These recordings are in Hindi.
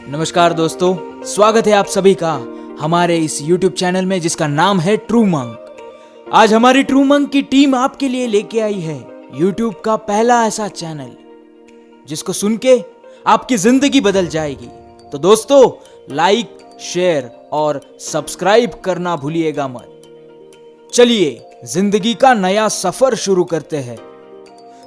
नमस्कार दोस्तों, स्वागत है आप सभी का हमारे इस YouTube चैनल में जिसका नाम है ट्रू मंक। आज हमारी ट्रू मंक की टीम आपके लिए लेके आई है YouTube का पहला ऐसा चैनल जिसको सुन के आपकी जिंदगी बदल जाएगी। तो दोस्तों, लाइक, शेयर और सब्सक्राइब करना भूलिएगा मत। चलिए जिंदगी का नया सफर शुरू करते हैं।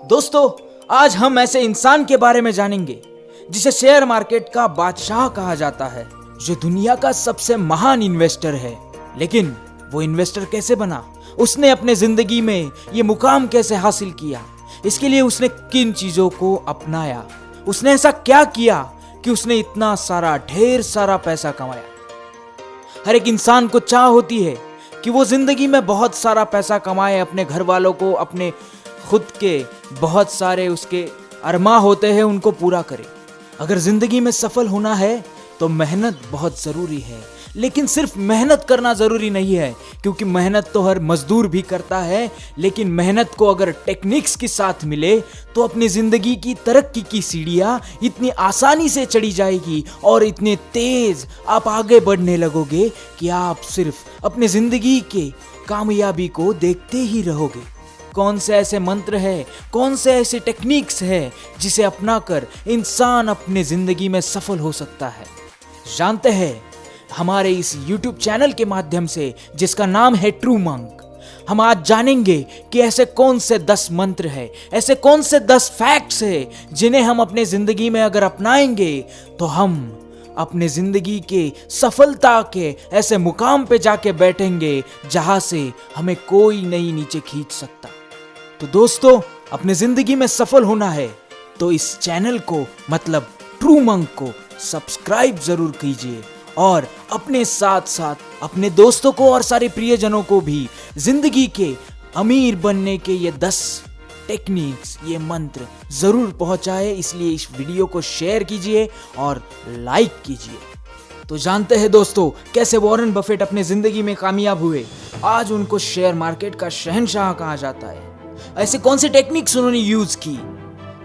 दोस्तों, आज हम ऐसे इंसान के बारे में जानेंगे जिसे शेयर मार्केट का बादशाह कहा जाता है, जो दुनिया का सबसे महान इन्वेस्टर है। लेकिन वो इन्वेस्टर कैसे बना, उसने अपने जिंदगी में ये मुकाम कैसे हासिल किया, इसके लिए उसने किन चीजों को अपनाया, उसने ऐसा क्या किया कि उसने इतना सारा ढेर सारा पैसा कमाया। हर एक इंसान को चाह होती है कि वो जिंदगी में बहुत सारा पैसा कमाए, अपने घर वालों को, अपने खुद के बहुत सारे उसके अरमा होते हैं उनको पूरा करे। अगर जिंदगी में सफल होना है तो मेहनत बहुत जरूरी है, लेकिन सिर्फ मेहनत करना जरूरी नहीं है, क्योंकि मेहनत तो हर मजदूर भी करता है। लेकिन मेहनत को अगर टेक्निक्स के साथ मिले तो अपनी जिंदगी की तरक्की की सीढ़ियां इतनी आसानी से चढ़ी जाएगी और इतने तेज आप आगे बढ़ने लगोगे कि आप सिर्फ अपनी जिंदगी के कामयाबी को देखते ही रहोगे। कौन से ऐसे मंत्र है, कौन से ऐसे टेक्निक्स है जिसे अपनाकर इंसान अपने जिंदगी में सफल हो सकता है, जानते हैं हमारे इस YouTube चैनल के माध्यम से जिसका नाम है ट्रू मंक। हम आज जानेंगे कि ऐसे कौन से 10 मंत्र है, ऐसे कौन से 10 फैक्ट्स है जिन्हें हम अपने जिंदगी में अगर अपनाएंगे तो हम अपने जिंदगी के सफलता के ऐसे मुकाम पे जाके बैठेंगे जहां से हमें कोई नहीं नीचे खींच सकता। तो दोस्तों, अपने जिंदगी में सफल होना है तो इस चैनल को, मतलब ट्रू मंक को सब्सक्राइब जरूर कीजिए और अपने साथ साथ अपने दोस्तों को और सारे प्रियजनों को भी जिंदगी के अमीर बनने के ये 10 टेक्निक्स, ये मंत्र जरूर पहुंचाए। इसलिए इस वीडियो को शेयर कीजिए और लाइक कीजिए। तो जानते हैं दोस्तों, कैसे वॉरेन बफेट अपने जिंदगी में कामयाब हुए। आज उनको शेयर मार्केट का शहंशाह कहा जाता है। ऐसे कौन सी टेक्निक्स उन्होंने यूज की,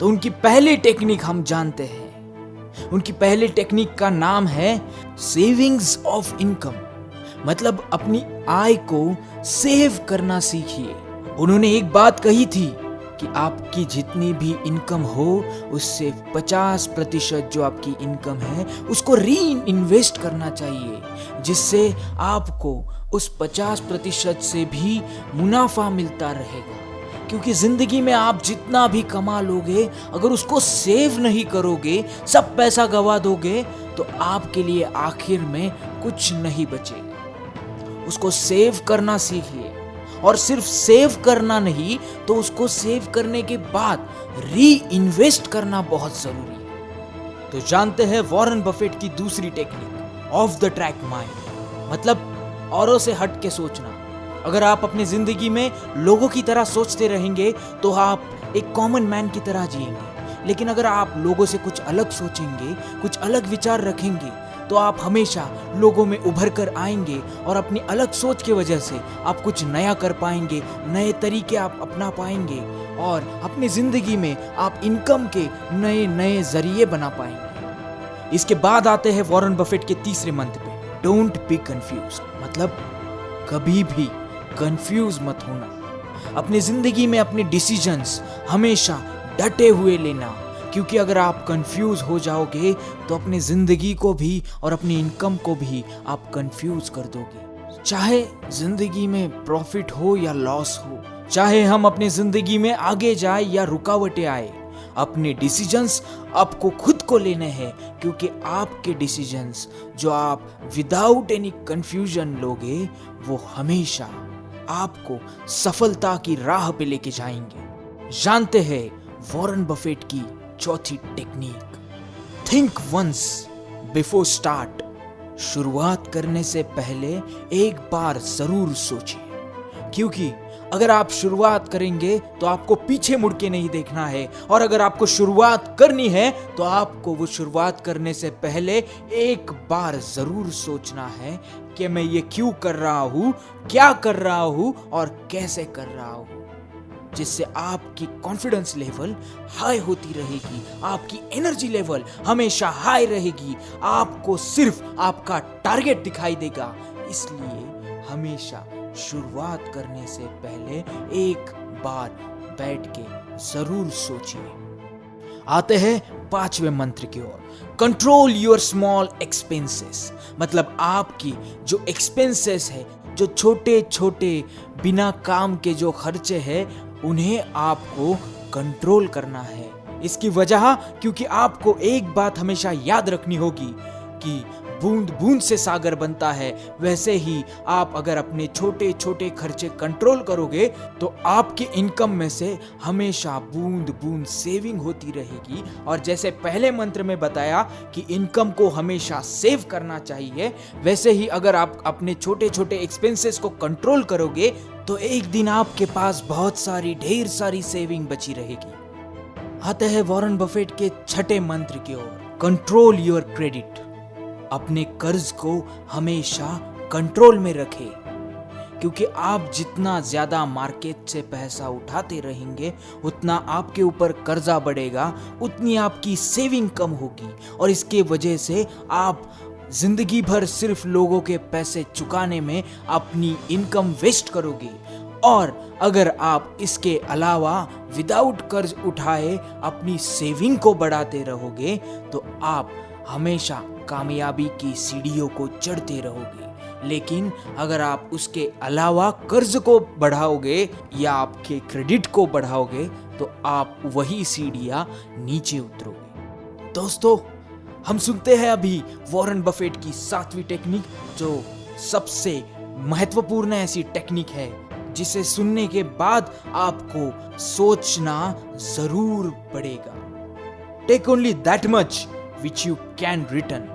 तो उनकी पहली टेक्निक हम जानते हैं। उनकी पहली टेक्निक का नाम है सेविंग्स ऑफ इनकम, मतलब अपनी आय को सेव करना सीखिए। उन्होंने एक बात कही थी कि आपकी जितनी भी इनकम हो उससे 50% जो आपकी इनकम है उसको री इन्वेस्ट करना चाहिए, जिससे आपको उस 50% से भी मुनाफा मिलता रहेगा। क्योंकि जिंदगी में आप जितना भी कमा लोगे, अगर उसको सेव नहीं करोगे, सब पैसा गवा दोगे, तो आपके लिए आखिर में कुछ नहीं बचेगा। उसको सेव करना सीखिए, और सिर्फ सेव करना नहीं तो उसको सेव करने के बाद री इन्वेस्ट करना बहुत जरूरी है। तो जानते हैं वॉरेन बफेट की दूसरी technique, of the track mind, मतलब औरों से हट के सोचना। अगर आप अपनी जिंदगी में लोगों की तरह सोचते रहेंगे तो आप एक कॉमन मैन की तरह जिएंगे, लेकिन अगर आप लोगों से कुछ अलग सोचेंगे, कुछ अलग विचार रखेंगे, तो आप हमेशा लोगों में उभर कर आएंगे और अपनी अलग सोच की वजह से आप कुछ नया कर पाएंगे, नए तरीके आप अपना पाएंगे और अपनी जिंदगी में आप इनकम के नए नए जरिए बना पाएंगे। इसके बाद आते हैं वॉरेन बफेट के तीसरे मंत्र पे, डोंट बी कंफ्यूज, मतलब कभी भी कंफ्यूज मत होना। अपनी जिंदगी में अपने डिसीजंस हमेशा डटे हुए लेना, क्योंकि अगर आप कंफ्यूज हो जाओगे तो अपनी जिंदगी को भी और अपनी इनकम को भी आप कंफ्यूज कर दोगे। चाहे जिंदगी में प्रॉफिट हो या लॉस हो, चाहे हम अपनी जिंदगी में आगे जाए या रुकावटें आए, अपने डिसीजंस आपको खुद को लेने हैं, क्योंकि आपके डिसीजंस जो आप विदाउट एनी कंफ्यूजन लोगे वो हमेशा आपको सफलता की राह पे लेके जाएंगे। जानते हैं वॉरेन बफेट की चौथी technique, think once before start, शुरुआत करने से पहले एक बार जरूर सोचिए। क्योंकि अगर आप शुरुआत करेंगे तो आपको पीछे मुड़ के नहीं देखना है, और अगर आपको शुरुआत करनी है तो आपको वो शुरुआत करने से पहले एक बार जरूर सोचना है कि मैं ये क्यों कर रहा हूं, क्या कर रहा हूं और कैसे कर रहा हूं। जिससे आपकी कॉन्फिडेंस लेवल हाई होती रहेगी, आपकी एनर्जी लेवल हमेशा हाई रहेगी, आपको सिर्फ आपका टारगेट दिखाई देगा। इसलिए हमेशा शुरुआत करने से पहले एक बार बैठ के जरूर सोचिए। आते हैं 5वें मंत्र की ओर, कंट्रोल योर स्मॉल एक्सपेंसेस। मतलब आपकी जो एक्सपेंसेस है, जो छोटे छोटे बिना काम के जो खर्चे हैं, उन्हें आपको कंट्रोल करना है। इसकी वजह क्योंकि आपको एक बात हमेशा याद रखनी होगी कि बूंद बूंद से सागर बनता है। वैसे ही आप अगर अपने छोटे छोटे खर्चे कंट्रोल करोगे तो आपकी इनकम में से हमेशा बूंद बूंद सेविंग होती रहेगी। और जैसे पहले मंत्र में बताया कि इनकम को हमेशा सेव करना चाहिए, वैसे ही अगर आप अपने छोटे छोटे एक्सपेंसेस को कंट्रोल करोगे तो एक दिन आपके पास बहुत सारी ढेर सारी सेविंग बची रहेगी। आते हैं वॉरेन बफेट के 6ठे मंत्र की ओर, कंट्रोल योर क्रेडिट। अपने कर्ज को हमेशा कंट्रोल में रखें, क्योंकि आप जितना ज्यादा मार्केट से पैसा उठाते रहेंगे उतना आपके ऊपर कर्जा बढ़ेगा, उतनी आपकी सेविंग कम होगी और इसके वजह से आप जिंदगी भर सिर्फ लोगों के पैसे चुकाने में अपनी इनकम वेस्ट करोगे। और अगर आप इसके अलावा विदाउट कर्ज उठाए अपनी सेविंग को बढ़ाते रहोगे तो आप हमेशा कामयाबी की सीढ़ियों को चढ़ते रहोगे। लेकिन अगर आप उसके अलावा कर्ज को बढ़ाओगे या आपके क्रेडिट को बढ़ाओगे तो आप वही सीढ़ियां नीचे उतरोगे। दोस्तों, हम सुनते हैं अभी वॉरेन बफेट की 7वीं टेक्निक, जो सबसे महत्वपूर्ण ऐसी टेक्निक है जिसे सुनने के बाद आपको सोचना जरूर पड़ेगा। Take only that much which you can return.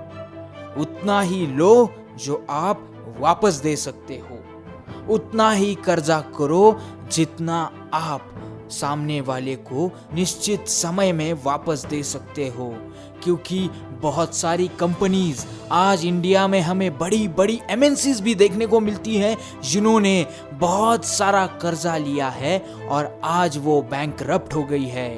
उतना ही लो जो आप वापस दे सकते हो, उतना ही कर्जा करो जितना आप सामने वाले को निश्चित समय में वापस दे सकते हो। क्योंकि बहुत सारी कंपनीज आज इंडिया में हमें बड़ी बड़ी एमएनसीज भी देखने को मिलती हैं जिन्होंने बहुत सारा कर्जा लिया है और आज वो बैंकरप्ट हो गई है।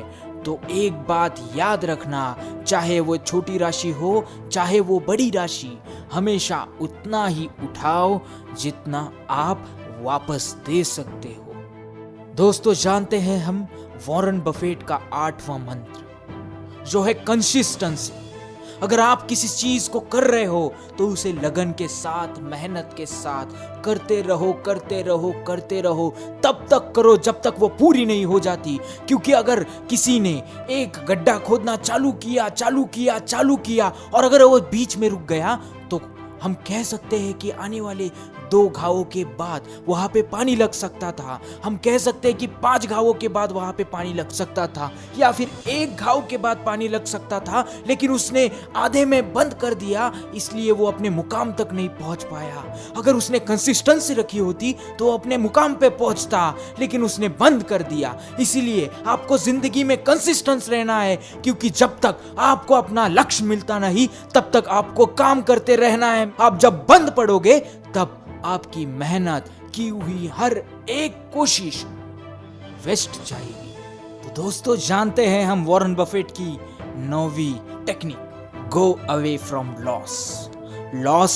तो एक बात याद रखना, चाहे वो छोटी राशि हो चाहे वो बड़ी राशि, हमेशा उतना ही उठाओ जितना आप वापस दे सकते हो। दोस्तों, जानते हैं हम वॉरेन बफेट का 8वां मंत्र जो है कंसिस्टेंसी। अगर आप किसी चीज को कर रहे हो तो उसे लगन के साथ, मेहनत के साथ करते रहो, करते रहो, करते रहो, तब तक करो जब तक वो पूरी नहीं हो जाती। क्योंकि अगर किसी ने एक गड्ढा खोदना चालू किया और अगर वो बीच में रुक गया तो हम कह सकते हैं कि आने वाले 2 घावों के बाद वहां पे पानी लग सकता था। हम कह सकते हैं कि 5 घावों के बाद वहां पे पानी लग सकता था, या फिर 1 घाव के बाद पानी लग सकता था, लेकिन उसने आधे में बंद कर दिया, इसलिए वो अपने मुकाम तक नहीं पहुंच पाया। अगर उसने कंसिस्टेंसी रखी होती तो वो अपने मुकाम पे पहुंचता, लेकिन उसने बंद कर दिया। इसीलिए आपको जिंदगी में कंसिस्टेंस रहना है, क्योंकि जब तक आपको अपना लक्ष्य मिलता नहीं तब तक आपको काम करते रहना है। आप जब बंद पड़ोगे तब आपकी मेहनत की हुई हर एक कोशिश वेस्ट जाएगी। तो दोस्तों, जानते हैं हम वॉरेन बफेट की 9वीं technique, go away from loss. Loss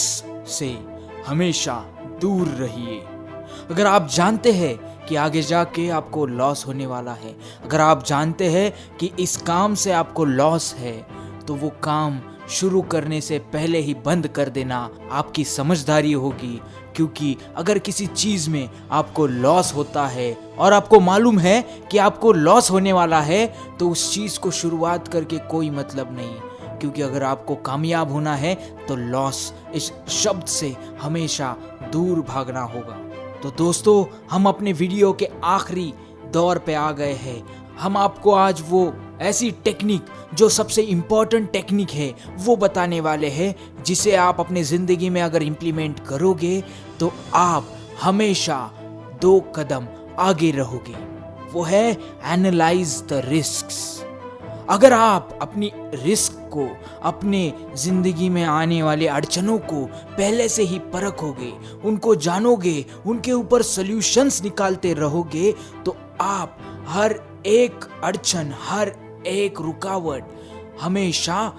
से हमेशा दूर रहिए। अगर आप जानते हैं कि आगे जाके आपको लॉस होने वाला है, अगर आप जानते हैं कि इस काम से आपको लॉस है, तो वो काम शुरू करने से पहले ही बंद कर देना आपकी समझदारी होगी। क्योंकि अगर किसी चीज में आपको लॉस होता है और आपको मालूम है कि आपको लॉस होने वाला है, तो उस चीज को शुरुआत करके कोई मतलब नहीं। क्योंकि अगर आपको कामयाब होना है तो लॉस इस शब्द से हमेशा दूर भागना होगा। तो दोस्तों, हम अपने वीडियो के आखिरी दौर पे आ गए हैं। हम आपको आज वो ऐसी टेक्निक जो सबसे इम्पोर्टेंट टेक्निक है वो बताने वाले हैं, जिसे आप अपने जिंदगी में अगर इम्प्लीमेंट करोगे तो आप हमेशा 2 कदम आगे रहोगे। वो है एनालाइज द रिस्क्स। अगर आप अपनी रिस्क को, अपने जिंदगी में आने वाले अड़चनों को पहले से ही परखोगे, उनको जानोगे, उनके ऊपर सॉल्यूशंस निकालते रहोगे, तो आप हर एक अड़चन, हर एक रुकावट हमेशा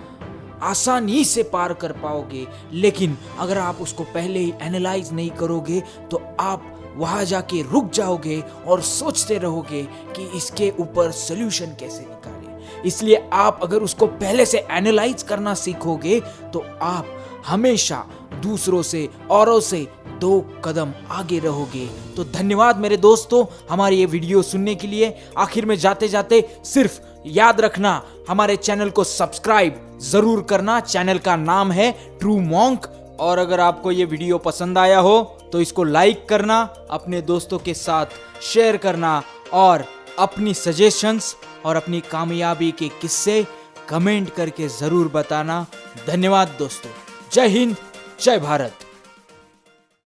आसानी से पार कर पाओगे। लेकिन अगर आप उसको पहले ही एनालाइज नहीं करोगे तो आप वहां जाके रुक जाओगे और सोचते रहोगे कि इसके ऊपर सोल्यूशन कैसे निकालें। इसलिए आप अगर उसको पहले से एनालाइज करना सीखोगे तो आप हमेशा दूसरों से, औरों से 2 कदम आगे रहोगे। तो धन्यवाद मेरे दोस्तों हमारी ये वीडियो सुनने के लिए। आखिर में जाते जाते सिर्फ याद रखना, हमारे चैनल को सब्सक्राइब जरूर करना। चैनल का नाम है ट्रू मॉन्क। और अगर आपको ये वीडियो पसंद आया हो तो इसको लाइक करना, अपने दोस्तों के साथ शेयर करना और अपनी सजेशंस और अपनी कामयाबी के किस्से कमेंट करके जरूर बताना। धन्यवाद दोस्तों। जय हिंद, जय भारत।